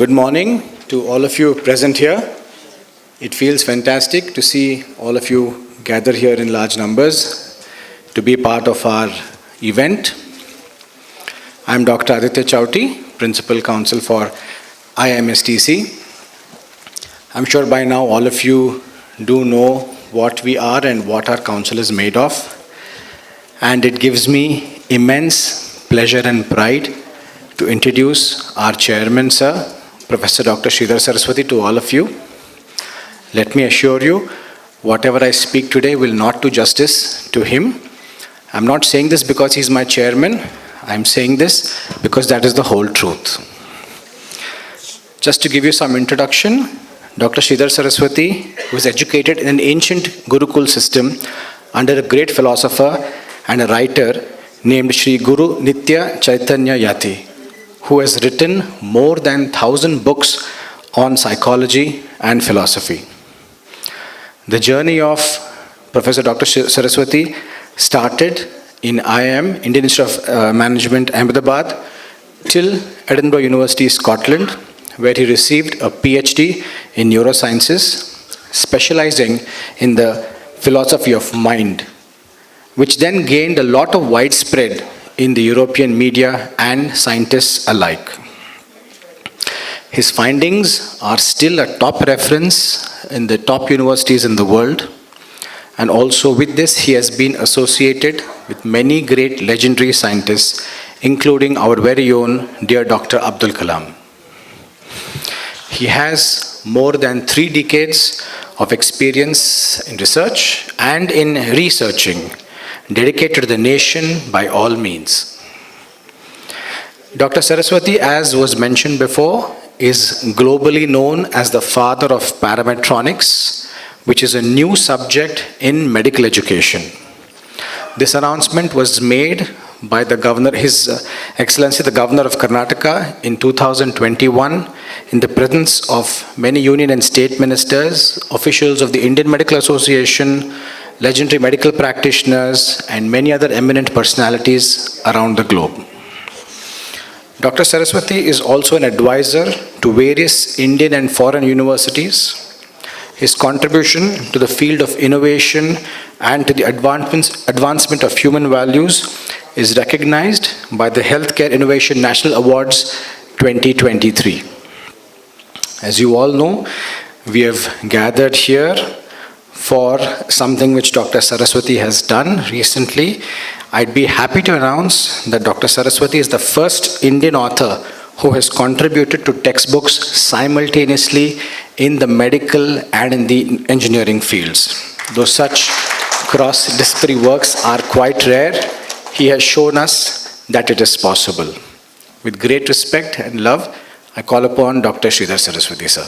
Good morning to all of you present here. It feels fantastic to see all of you gather here in large numbers to be part of our event. I'm Dr. Aditya Chowty, Principal Counsel for IMSTC. I'm sure by now all of you do know what we are and what our council is made of. And it gives me immense pleasure and pride to introduce our chairman, sir, Professor Dr. Sridhar Saraswati, to all of you. Let me assure you, whatever I speak today will not do justice to him. I'm not saying this because he's my chairman. I'm saying this because that is the whole truth. Just to give you some introduction, Dr. Sridhar Saraswati was educated in an ancient Gurukul system under a great philosopher and a writer named Sri Guru Nitya Chaitanya Yati, who has written more than 1,000 books on psychology and philosophy. The journey of Professor Dr. Saraswati started in IIM, Indian Institute of Management, Ahmedabad, till Edinburgh University, Scotland, where he received a PhD in neurosciences, specializing in the philosophy of mind, which then gained a lot of widespread in the European media and scientists alike. His findings are still a top reference in the top universities in the world, and also with this he has been associated with many great legendary scientists, including our very own dear Dr. Abdul Kalam. He has more than 3 decades of experience in research and in researching, dedicated to the nation by all means. Dr. Saraswati, as was mentioned before, is globally known as the father of parametronics, which is a new subject in medical education. This announcement was made by the Governor, His Excellency the Governor of Karnataka in 2021 in the presence of many union and state ministers, officials of the Indian Medical Association, legendary medical practitioners, and many other eminent personalities around the globe. Dr. Saraswati is also an advisor to various Indian and foreign universities. His contribution to the field of innovation and to the advancement of human values is recognized by the Healthcare Innovation National Awards 2023. As you all know, we have gathered here for something which Dr. Saraswati has done recently. I'd be happy to announce that Dr. Saraswati is the first Indian author who has contributed to textbooks simultaneously in the medical and in the engineering fields. Though such cross-disciplinary works are quite rare, he has shown us that it is possible. With great respect and love, I call upon Dr. Sridhar Saraswati, sir.